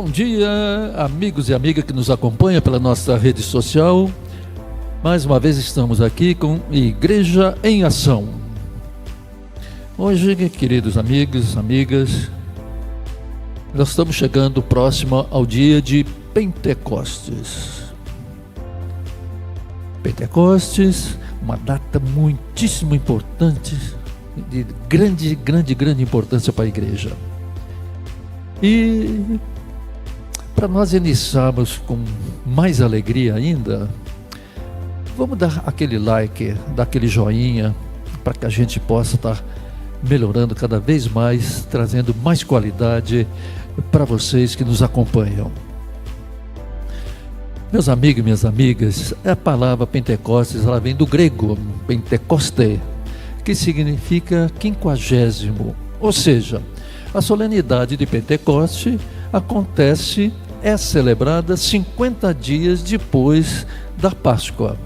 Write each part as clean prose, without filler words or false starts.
Bom dia, amigos e amigas que nos acompanham pela nossa rede social. Mais uma vez estamos aqui com Igreja em Ação. Hoje, queridos amigos, amigas, nós estamos chegando próximo ao dia de Pentecostes. Pentecostes, uma data muitíssimo importante, de grande importância para a igreja. E para nós iniciarmos com mais alegria ainda, vamos dar aquele like, dar aquele joinha, para que a gente possa estar melhorando cada vez mais, trazendo mais qualidade para vocês que nos acompanham. Meus amigos e minhas amigas, a palavra Pentecostes, ela vem do grego, Pentecoste, que significa 50º, ou seja, a solenidade de Pentecoste é celebrada 50 dias depois da Páscoa.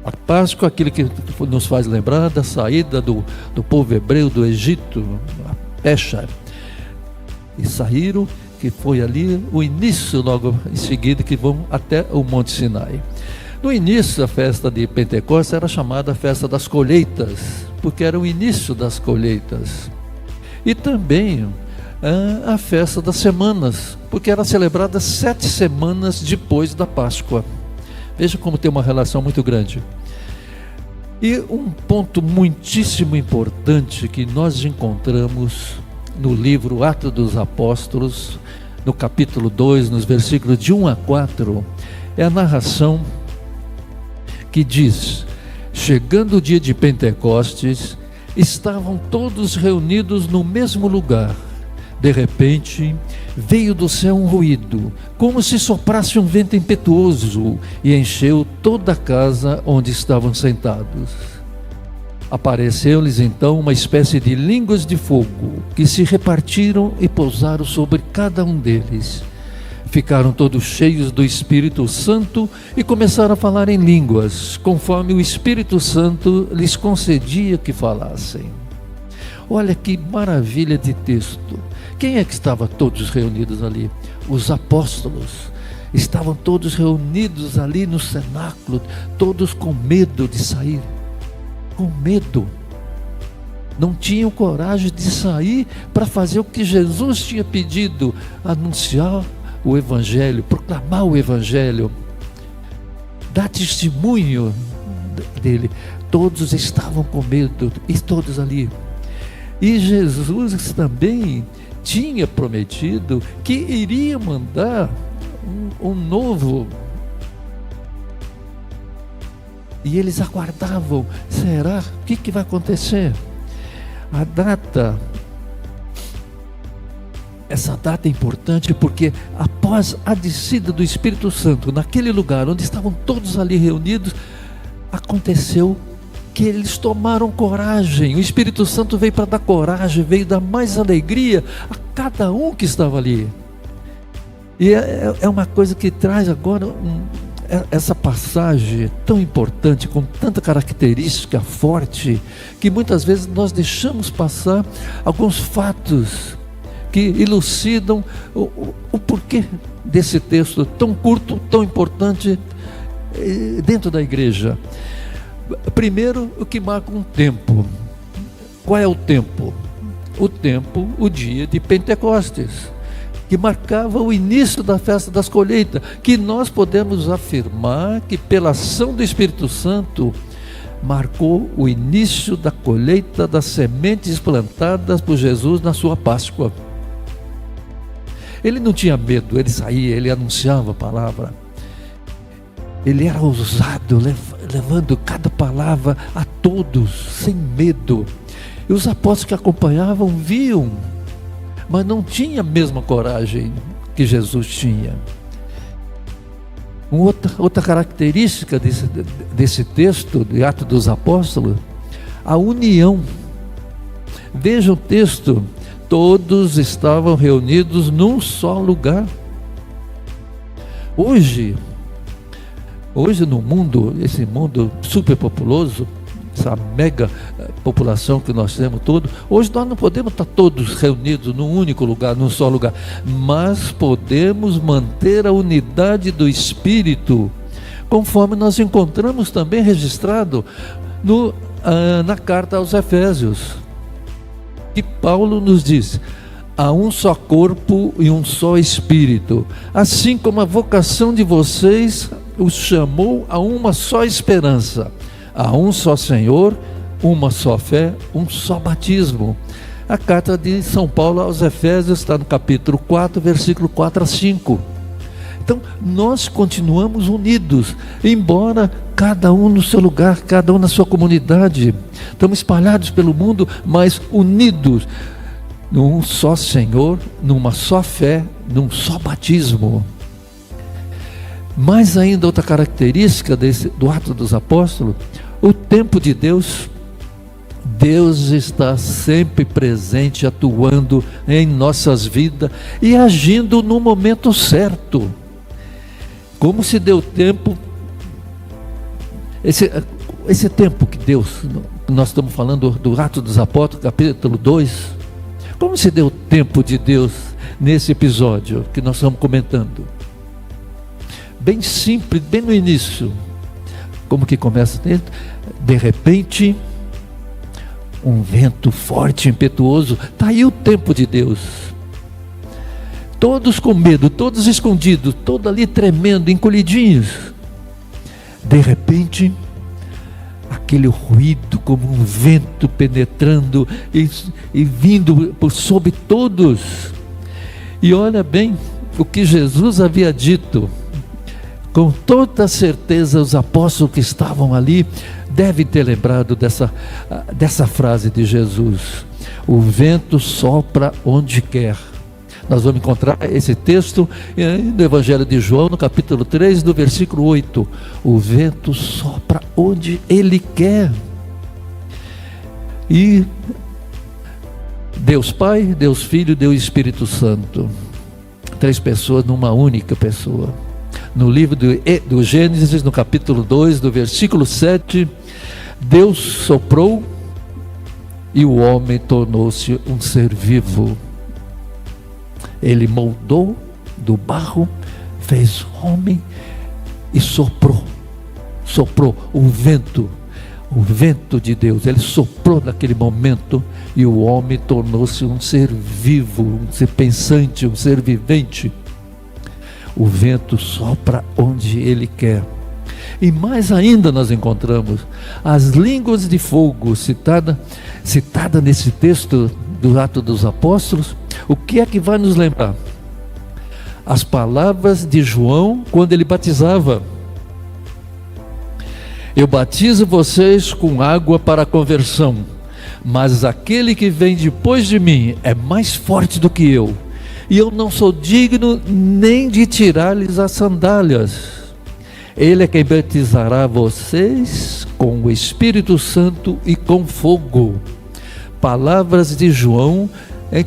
A Páscoa, aquilo que nos faz lembrar da saída do povo hebreu do Egito, a Pesha, e saíram, que foi ali o início, logo em seguida, que vão até o Monte Sinai. No início, a festa de Pentecostes era chamada a festa das colheitas, porque era o início das colheitas. E também a festa das semanas, porque era celebrada 7 semanas depois da Páscoa. Veja como tem uma relação muito grande. E um ponto muitíssimo importante que nós encontramos no livro Atos dos Apóstolos, no capítulo 2, nos versículos de 1 a 4, é a narração que diz: chegando o dia de Pentecostes, estavam todos reunidos no mesmo lugar. De repente, veio do céu um ruído, como se soprasse um vento impetuoso, e encheu toda a casa onde estavam sentados. Apareceu-lhes então uma espécie de línguas de fogo, que se repartiram e pousaram sobre cada um deles. Ficaram todos cheios do Espírito Santo e começaram a falar em línguas, conforme o Espírito Santo lhes concedia que falassem. Olha que maravilha de texto. Quem é que estava todos reunidos ali? Os apóstolos. Estavam todos reunidos ali no cenáculo, todos com medo de sair. Com medo. Não tinham coragem de sair para fazer o que Jesus tinha pedido, anunciar o Evangelho, proclamar o Evangelho, dar testemunho dele. Todos estavam com medo, e todos ali. E Jesus também tinha prometido que iria mandar um novo. E eles aguardavam, será? O que vai acontecer? Essa data é importante porque após a descida do Espírito Santo, naquele lugar onde estavam todos ali reunidos, aconteceu que eles tomaram coragem. O Espírito Santo veio para dar coragem, veio dar mais alegria a cada um que estava ali. E é uma coisa que traz agora essa passagem tão importante, com tanta característica forte, que muitas vezes nós deixamos passar alguns fatos que elucidam o porquê desse texto tão curto, tão importante dentro da igreja. Primeiro, o que marca um tempo. Qual é o tempo? O tempo, o dia de Pentecostes, que marcava o início da festa das colheitas, que nós podemos afirmar que pela ação do Espírito Santo marcou o início da colheita das sementes plantadas por Jesus na sua Páscoa. Ele não tinha medo, ele saía, ele anunciava a palavra. Ele era ousado, levando cada palavra a todos, sem medo. E os apóstolos que acompanhavam viam, mas não tinha a mesma coragem que Jesus tinha. Outra característica desse texto, de Atos dos Apóstolos, a união. Veja o texto, todos estavam reunidos num só lugar. Hoje no mundo, esse mundo superpopuloso, essa mega população que nós temos todo. Hoje nós não podemos estar todos reunidos num único lugar, num só lugar, mas podemos manter a unidade do Espírito, conforme nós encontramos também registrado na carta aos Efésios, que Paulo nos diz: há um só corpo e um só Espírito, assim como a vocação de vocês os chamou a uma só esperança. Há um só Senhor, uma só fé, um só batismo. A carta de São Paulo aos Efésios está no capítulo 4, versículo 4 a 5. Então, nós continuamos unidos, embora cada um no seu lugar, cada um na sua comunidade. Estamos espalhados pelo mundo, mas unidos num só Senhor, numa só fé, num só batismo. Mais ainda, outra característica do Atos dos Apóstolos: o tempo de Deus. Deus está sempre presente, atuando em nossas vidas e agindo no momento certo. Como se deu tempo, esse tempo que Deus, nós estamos falando do Atos dos Apóstolos, capítulo 2, como se deu o tempo de Deus nesse episódio que nós estamos comentando? Bem simples, bem no início. Como que começa dentro? De repente, um vento forte, impetuoso. Está aí o tempo de Deus. Todos com medo, todos escondidos, todos ali tremendo, encolhidinhos. De repente, aquele ruído como um vento penetrando e vindo por sobre todos. E olha bem o que Jesus havia dito. Com toda certeza os apóstolos que estavam ali devem ter lembrado dessa frase de Jesus: o vento sopra onde quer. Nós vamos encontrar esse texto no Evangelho de João, no capítulo 3, no versículo 8. O vento sopra onde ele quer. E Deus Pai, Deus Filho, Deus Espírito Santo, 3 pessoas numa única pessoa. No livro do Gênesis, no capítulo 2, do versículo 7, Deus soprou e o homem tornou-se um ser vivo. Ele moldou do barro, fez homem e soprou o vento de Deus. Ele soprou naquele momento e o homem tornou-se um ser vivo, um ser pensante, um ser vivente. O vento sopra onde ele quer. E mais ainda nós encontramos as línguas de fogo citada nesse texto do Atos dos Apóstolos. O que é que vai nos lembrar? As palavras de João quando ele batizava: eu batizo vocês com água para a conversão, mas aquele que vem depois de mim é mais forte do que eu, e eu não sou digno nem de tirar-lhes as sandálias. Ele é quem batizará vocês com o Espírito Santo e com fogo. Palavras de João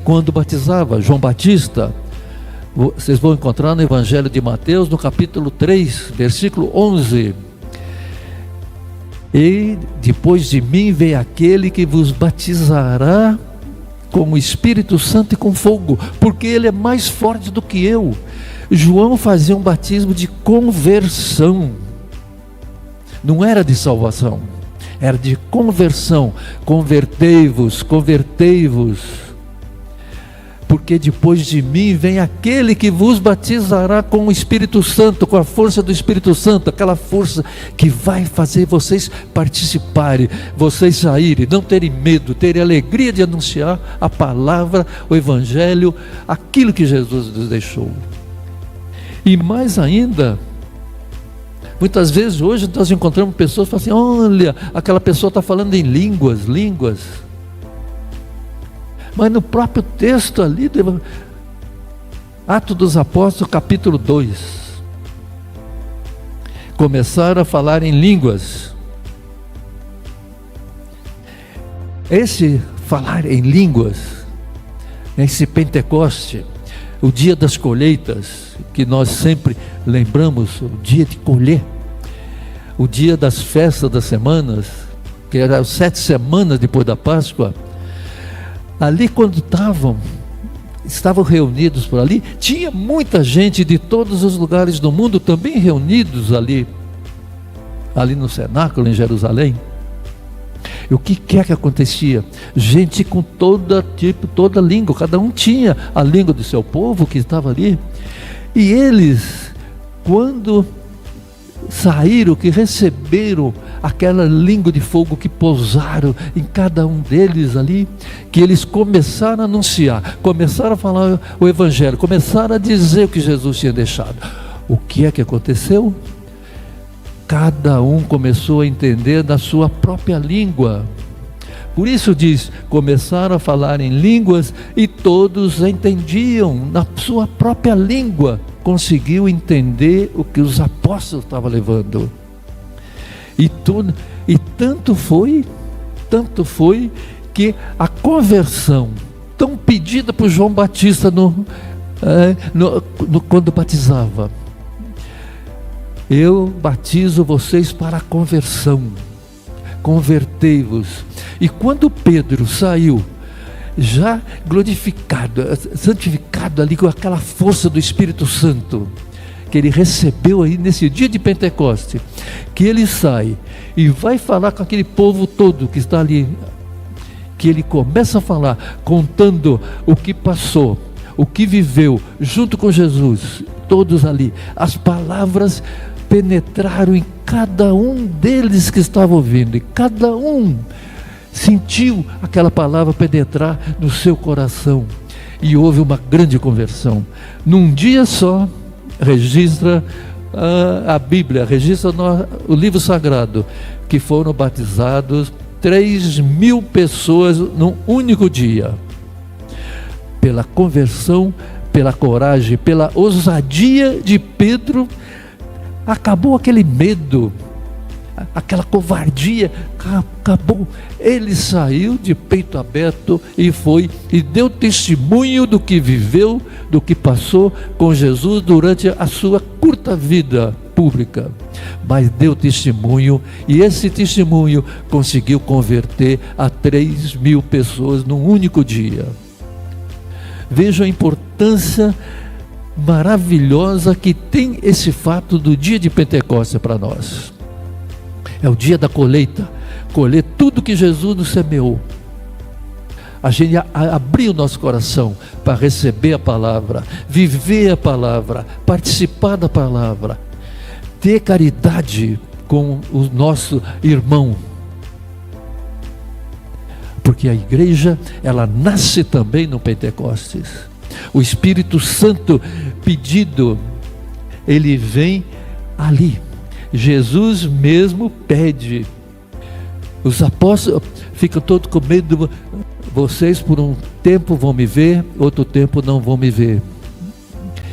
quando batizava, João Batista. Vocês vão encontrar no Evangelho de Mateus, no capítulo 3, versículo 11. E depois de mim vem aquele que vos batizará com o Espírito Santo e com fogo, porque ele é mais forte do que eu. João fazia um batismo de conversão, não era de salvação, era de conversão. Convertei-vos, porque depois de mim vem aquele que vos batizará com o Espírito Santo, com a força do Espírito Santo, aquela força que vai fazer vocês participarem, vocês saírem, não terem medo, terem alegria de anunciar a palavra, o Evangelho, aquilo que Jesus nos deixou. E mais ainda, muitas vezes hoje nós encontramos pessoas que falam assim: olha, aquela pessoa está falando em línguas. Mas no próprio texto ali, Atos dos Apóstolos, capítulo 2, começaram a falar em línguas. Esse falar em línguas, esse Pentecoste, o dia das colheitas, que nós sempre lembramos, o dia de colher, o dia das festas das semanas, que eram 7 semanas depois da Páscoa, ali quando estavam reunidos por ali, tinha muita gente de todos os lugares do mundo também reunidos ali no cenáculo em Jerusalém. E o que é que acontecia? Gente com toda língua, cada um tinha a língua do seu povo que estava ali. E eles, quando saíram, que receberam aquela língua de fogo que pousaram em cada um deles ali, que eles começaram a anunciar, começaram a falar o Evangelho, começaram a dizer o que Jesus tinha deixado. O que é que aconteceu? Cada um começou a entender da sua própria língua. Por isso diz, começaram a falar em línguas e todos entendiam na sua própria língua. Conseguiu entender o que os apóstolos estavam levando. E tanto foi que a conversão tão pedida por João Batista quando batizava: eu batizo vocês para a conversão, convertei-vos. E quando Pedro saiu, já glorificado, santificado ali com aquela força do Espírito Santo, que ele recebeu aí nesse dia de Pentecoste, que ele sai e vai falar com aquele povo todo que está ali, que ele começa a falar, contando o que passou, o que viveu junto com Jesus, todos ali, as palavras penetraram em cada um deles que estava ouvindo, e cada um sentiu aquela palavra penetrar no seu coração, e houve uma grande conversão. Num dia só, registra a Bíblia, registra o livro sagrado, que foram batizados 3.000 pessoas num único dia, pela conversão, pela coragem, pela ousadia de Pedro. Acabou aquele medo, aquela covardia, acabou. Ele saiu de peito aberto e foi, e deu testemunho do que viveu, do que passou com Jesus durante a sua curta vida pública. Mas deu testemunho, e esse testemunho conseguiu converter a 3.000 pessoas num único dia. Veja a importância maravilhosa que tem esse fato do dia de Pentecostes para nós. É o dia da colheita, colher tudo que Jesus nos semeou. A gente abrir o nosso coração para receber a palavra, viver a palavra, participar da palavra, ter caridade com o nosso irmão. Porque a igreja, ela nasce também no Pentecostes. O Espírito Santo pedido, ele vem ali. Jesus mesmo pede. Os apóstolos ficam todos com medo. Vocês por um tempo vão me ver, outro tempo não vão me ver.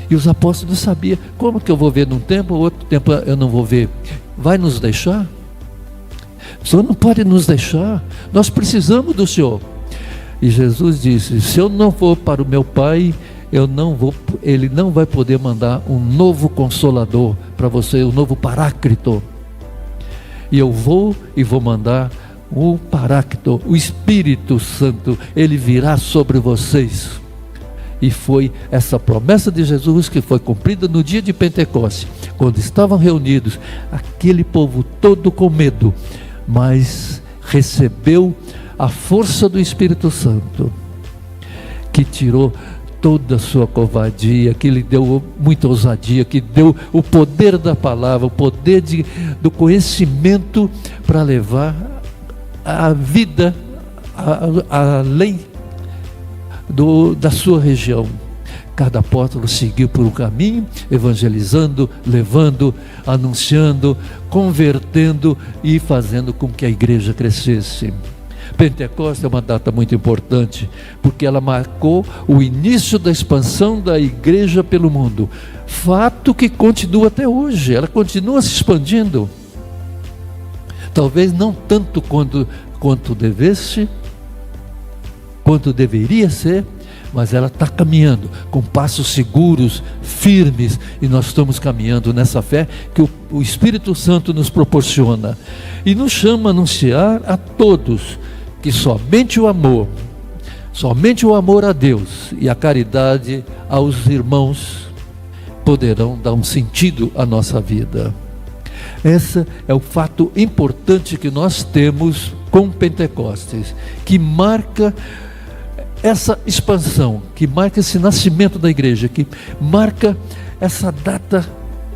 E os apóstolos sabiam: como que eu vou ver num tempo, outro tempo eu não vou ver? Vai nos deixar? O Senhor não pode nos deixar. Nós precisamos do Senhor. E Jesus disse: se eu não for para o meu Pai, Ele não vai poder mandar um novo Consolador para você, um novo Paráclito. E eu vou mandar o Paráclito, o Espírito Santo. Ele virá sobre vocês. E foi essa promessa de Jesus que foi cumprida no dia de Pentecostes, quando estavam reunidos, aquele povo todo com medo, mas recebeu a força do Espírito Santo, que tirou toda a sua covardia, que lhe deu muita ousadia, que deu o poder da palavra, o poder do conhecimento para levar a vida além da sua região. Cada apóstolo seguiu por um caminho, evangelizando, levando, anunciando, convertendo e fazendo com que a igreja crescesse. Pentecostes é uma data muito importante, porque ela marcou o início da expansão da igreja pelo mundo. Fato que continua até hoje, ela continua se expandindo. Talvez não tanto quanto devesse, quanto deveria ser, mas ela está caminhando com passos seguros, firmes, e nós estamos caminhando nessa fé que o Espírito Santo nos proporciona, e nos chama a anunciar a todos que somente o amor a Deus e a caridade aos irmãos poderão dar um sentido à nossa vida. Esse é o fato importante que nós temos com Pentecostes, que marca essa expansão, que marca esse nascimento da igreja, que marca essa data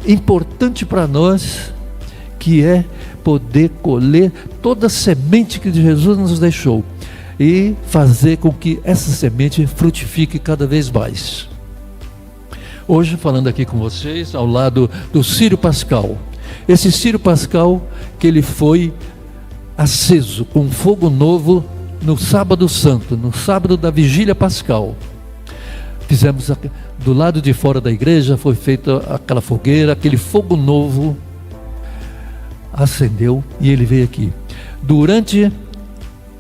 importante para nós, que é poder colher toda a semente que Jesus nos deixou e fazer com que essa semente frutifique cada vez mais. Hoje, falando aqui com vocês, ao lado do Círio Pascal. Esse Círio Pascal, que ele foi aceso com fogo novo no sábado santo, no sábado da vigília pascal. Fizemos do lado de fora da igreja, foi feita aquela fogueira, aquele fogo novo acendeu e ele veio aqui. Durante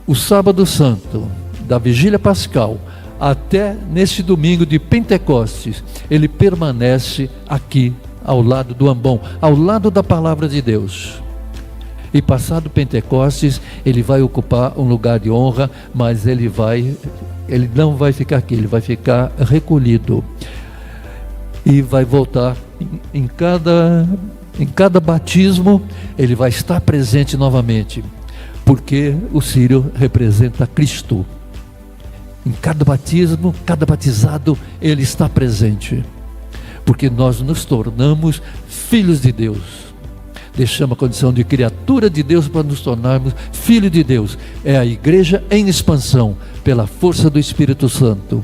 o sábado santo da vigília pascal até nesse domingo de Pentecostes, ele permanece aqui ao lado do ambão, ao lado da palavra de Deus. E passado Pentecostes, ele vai ocupar um lugar de honra, mas ele não vai ficar aqui, ele vai ficar recolhido e vai voltar em cada batismo, ele vai estar presente novamente, porque o Círio representa Cristo. Em cada batismo, cada batizado, ele está presente, porque nós nos tornamos filhos de Deus. Deixamos a condição de criatura de Deus para nos tornarmos filhos de Deus. É a igreja em expansão, pela força do Espírito Santo.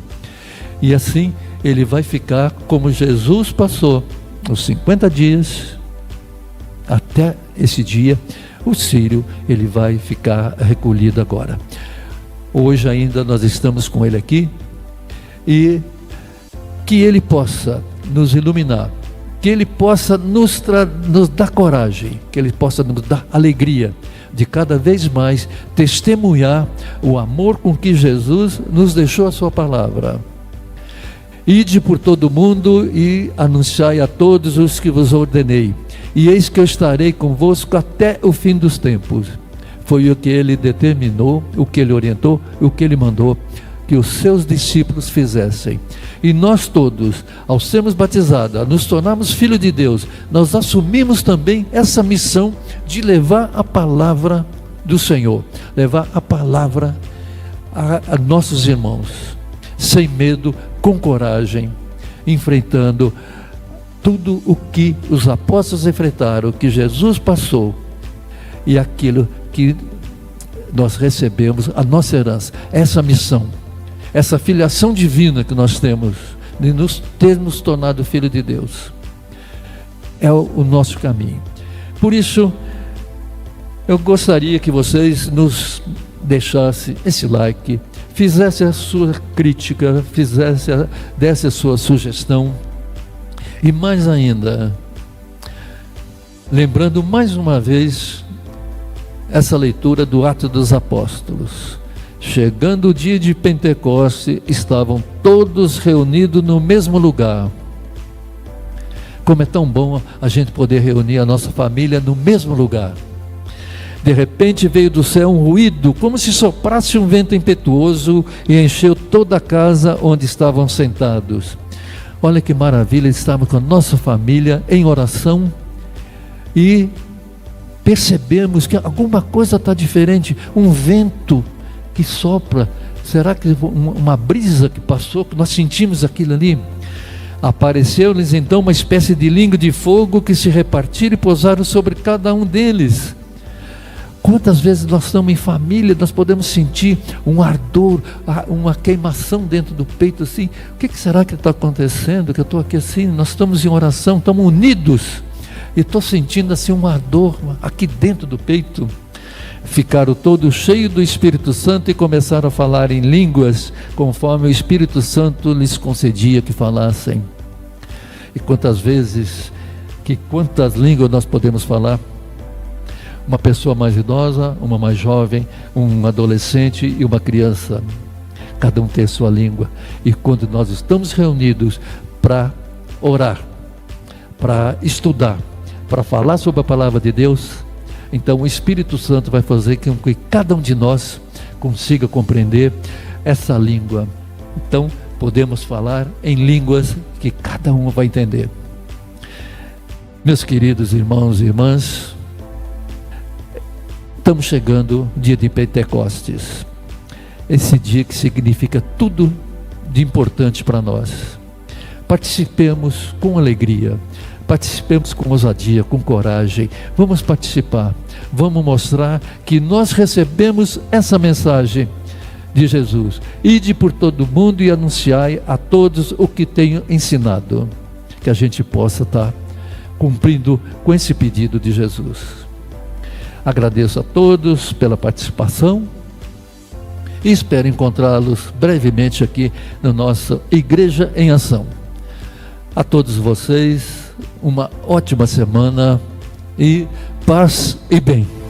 E assim, ele vai ficar como Jesus passou os 50 dias, até esse dia, o Círio, ele vai ficar recolhido agora. Hoje ainda nós estamos com ele aqui, e que ele possa nos iluminar, que ele possa nos dar coragem, que ele possa nos dar alegria de cada vez mais testemunhar o amor com que Jesus nos deixou a sua palavra. Ide por todo o mundo e anunciai a todos os que vos ordenei, e eis que eu estarei convosco até o fim dos tempos. Foi o que ele determinou, o que ele orientou, o que ele mandou que os seus discípulos fizessem. E nós todos, ao sermos batizados, a nos tornarmos filhos de Deus, nós assumimos também essa missão de levar a palavra do Senhor, levar a palavra a nossos irmãos, sem medo, com coragem, enfrentando tudo o que os apóstolos enfrentaram, o que Jesus passou, e aquilo que nós recebemos, a nossa herança, essa missão, essa filiação divina que nós temos, de nos termos tornado filho de Deus, é o nosso caminho. Por isso, eu gostaria que vocês nos deixassem esse like, fizessem a sua crítica, desse a sua sugestão, e mais ainda, lembrando mais uma vez essa leitura do Atos dos Apóstolos. Chegando o dia de Pentecostes, estavam todos reunidos no mesmo lugar. Como é tão bom a gente poder reunir a nossa família no mesmo lugar. De repente veio do céu um ruído, como se soprasse um vento impetuoso, e encheu toda a casa onde estavam sentados. Olha que maravilha, estávamos com a nossa família em oração, e percebemos que alguma coisa está diferente, um vento que sopra, será que uma brisa que passou, que nós sentimos aquilo ali? Apareceu-lhes então uma espécie de língua de fogo que se repartiram e pousaram sobre cada um deles. Quantas vezes nós estamos em família, nós podemos sentir um ardor, uma queimação dentro do peito assim, o que será que está acontecendo, que eu estou aqui assim, nós estamos em oração, estamos unidos, e estou sentindo assim um ardor aqui dentro do peito. Ficaram todos cheios do Espírito Santo e começaram a falar em línguas, conforme o Espírito Santo lhes concedia que falassem. E quantas línguas nós podemos falar? Uma pessoa mais idosa, uma mais jovem, um adolescente e uma criança. cada um tem a sua língua. E quando nós estamos reunidos para orar, para estudar, para falar sobre a palavra de Deus, então o Espírito Santo vai fazer com que cada um de nós consiga compreender essa língua. Então podemos falar em línguas que cada um vai entender. Meus queridos irmãos e irmãs, estamos chegando no dia de Pentecostes, esse dia que significa tudo de importante para nós. Participemos com alegria, participemos com ousadia, com coragem. Vamos participar, vamos mostrar que nós recebemos essa mensagem de Jesus: ide por todo o mundo e anunciai a todos o que tenho ensinado. Que a gente possa estar cumprindo com esse pedido de Jesus. Agradeço a todos pela participação e espero encontrá-los brevemente aqui na nossa Igreja em Ação. A todos vocês, uma ótima semana e paz e bem.